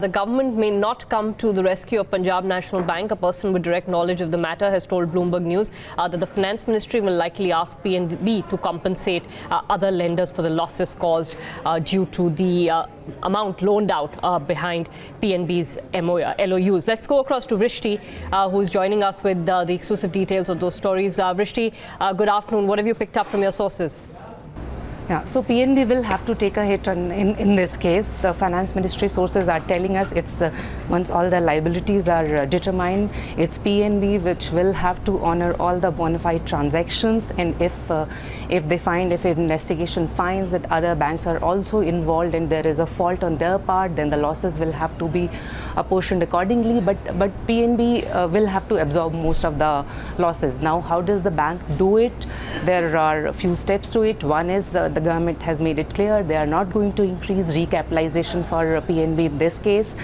The government may not come to the rescue of Punjab National Bank. A person with direct knowledge of the matter has told Bloomberg News that the Finance Ministry will likely ask PNB to compensate other lenders for the losses caused due to the amount loaned out behind PNB's LOUs. Let's go across to Vrishti, who is joining us with the exclusive details of those stories. Vrishti, good afternoon. What have you picked up from your sources? Yeah, so PNB will have to take a hit in this case. The Finance Ministry sources are telling us it's once all the liabilities are determined, it's PNB which will have to honor all the bona fide transactions, and if an investigation finds that other banks are also involved and there is a fault on their part, then the losses will have to be apportioned accordingly. But PNB will have to absorb most of the losses. Now, how does the bank do it? There are a few steps to it. One is the government has made it clear they are not going to increase recapitalization for PNB in this case,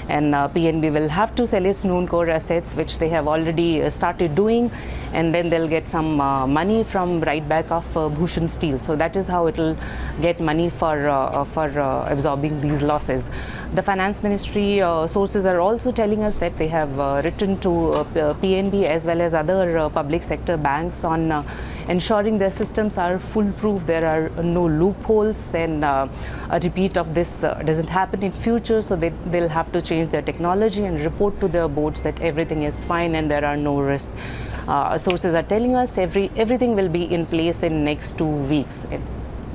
and PNB will have to sell its non-core assets, which they have already started doing, and then they'll get some money from write back of Bhushan Steel. So that is how it will get money for absorbing these losses. The Finance Ministry sources are also telling us that they have written to PNB as well as other public sector banks on ensuring their systems are foolproof, there are no loopholes, and a repeat of this doesn't happen in future. So they'll have to change their technology and report to their boards that everything is fine and there are no risks. Sources are telling us everything will be in place in next 2 weeks.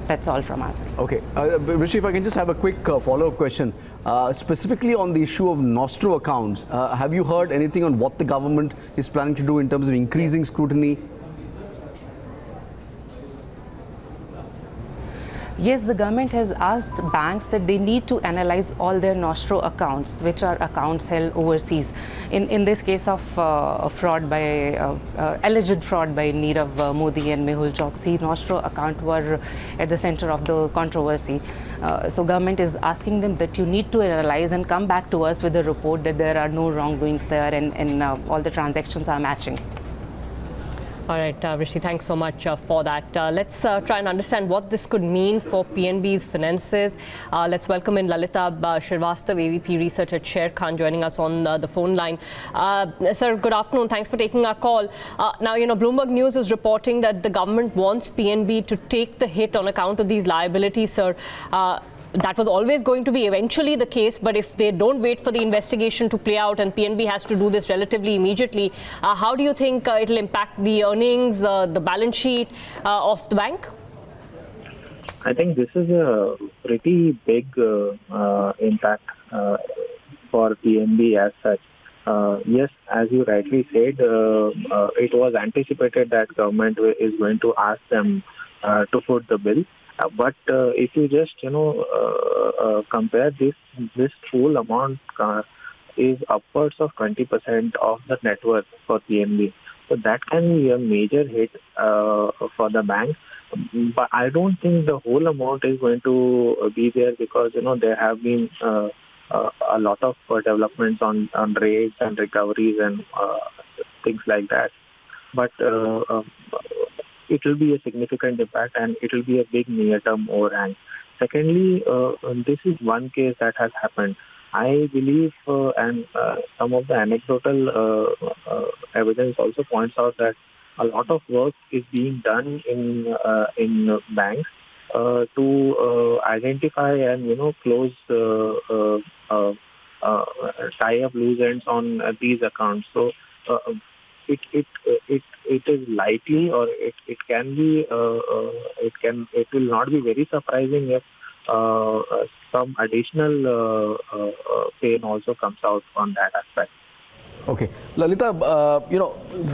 That's all from us. Okay, Vrishti, if I can just have a quick follow-up question. Specifically on the issue of nostro accounts, have you heard anything on what the government is planning to do in terms of increasing scrutiny? Yes, the government has asked banks that they need to analyze all their nostro accounts, which are accounts held overseas. In this case of fraud by alleged fraud by Nirav Modi and Mehul Choksi, nostro account were at the center of the controversy. So government is asking them that you need to analyze and come back to us with a report that there are no wrongdoings there and all the transactions are matching. All right, Vrishti, thanks so much for that. Let's try and understand what this could mean for PNB's finances. Let's welcome in Lalita Shrivastava, AVP Research at Sharekhan, joining us on the phone line. Sir, good afternoon. Thanks for taking our call. Now, Bloomberg News is reporting that the government wants PNB to take the hit on account of these liabilities, sir. That was always going to be eventually the case, but if they don't wait for the investigation to play out and PNB has to do this relatively immediately, how do you think it'll impact the earnings, the balance sheet of the bank? I think this is a pretty big impact for PNB as such. Yes, as you rightly said, it was anticipated that government is going to ask them to foot the bill. But if you just compare this full amount is upwards of 20% of the net worth for PNB. So that can be a major hit for the bank. But I don't think the whole amount is going to be there because there have been a lot of developments on rates and recoveries and things like that. But it will be a significant impact and it will be a big near-term overhang. Secondly, this is one case that has happened. I believe, and some of the anecdotal evidence also points out that a lot of work is being done in banks to identify and close tie up loose ends on these accounts. So it is likely, or it can be, it will not be very surprising if some additional pain also comes out on that aspect. Okay, Lalita,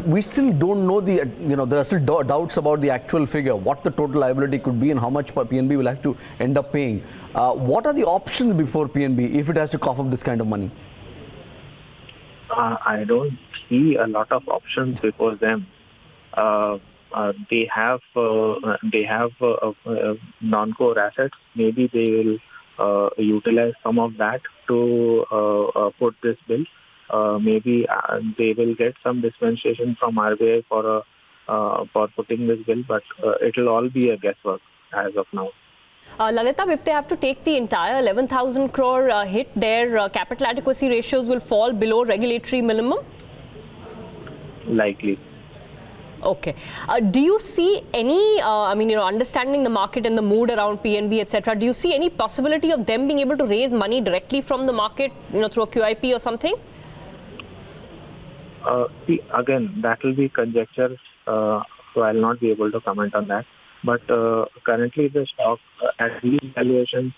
we still don't know there are still doubts about the actual figure, what the total liability could be and how much PNB will have to end up paying. What are the options before PNB if it has to cough up this kind of money? I don't see a lot of options before them. They have non-core assets. Maybe they will utilize some of that to put this bill. Maybe they will get some dispensation from RBI for putting this bill, but it will all be a guesswork as of now. Lalita, if they have to take the entire 11,000 crore hit, their capital adequacy ratios will fall below regulatory minimum? Likely. Okay. Do you see any, understanding the market and the mood around PNB, etc., do you see any possibility of them being able to raise money directly from the market, through a QIP or something? See, again, that will be conjecture, so I'll not be able to comment on that. But currently the stock at these valuations,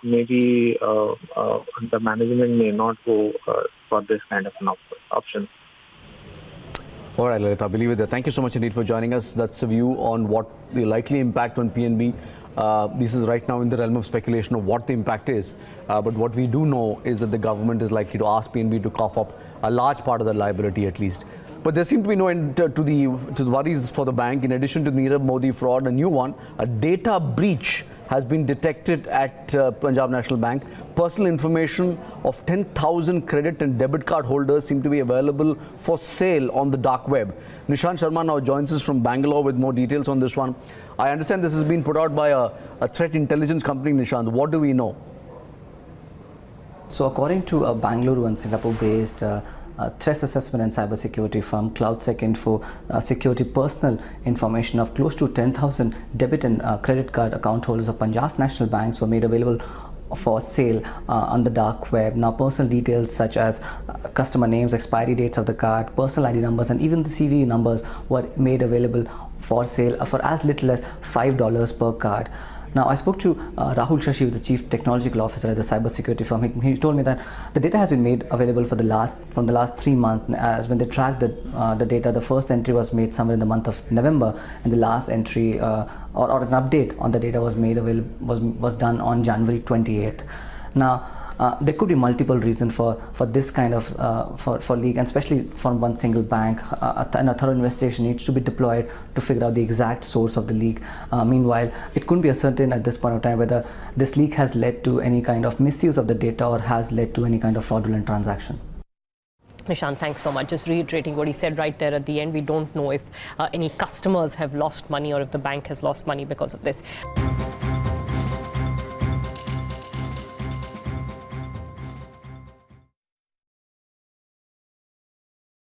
maybe the management may not go for this kind of an option. All right, Lalita, I believe it there. Thank you so much indeed for joining us. That's a view on what the likely impact on PNB. This is right now in the realm of speculation of what the impact is. But what we do know is that the government is likely to ask PNB to cough up a large part of the liability at least. But there seems to be no end to the worries for the bank. In addition to Nirav Modi fraud, a new one, a data breach has been detected at Punjab National Bank. Personal information of 10,000 credit and debit card holders seem to be available for sale on the dark web. Nishant Sharma now joins us from Bangalore with more details on this one. I understand this has been put out by a threat intelligence company, Nishant. What do we know? So according to a Bangalore and Singapore-based threat assessment and cybersecurity firm, CloudSec Info, security personal information of close to 10,000 debit and credit card account holders of Punjab National Banks were made available for sale on the dark web. Now, personal details such as customer names, expiry dates of the card, personal ID numbers, and even the CVV numbers were made available for sale for as little as $5 per card. Now, I spoke to Rahul Shashi, the Chief Technological Officer at the cybersecurity firm. He told me that the data has been made available from the last 3 months. As when they tracked the data, the first entry was made somewhere in the month of November, and the last entry or an update on the data was made available was done on January 28th. Now, there could be multiple reasons for this kind of for leak, and especially from one single bank. And a thorough investigation needs to be deployed to figure out the exact source of the leak. Meanwhile, it couldn't be certain at this point of time whether this leak has led to any kind of misuse of the data or has led to any kind of fraudulent transaction. Nishant, thanks so much. Just reiterating what he said right there at the end, we don't know if any customers have lost money or if the bank has lost money because of this.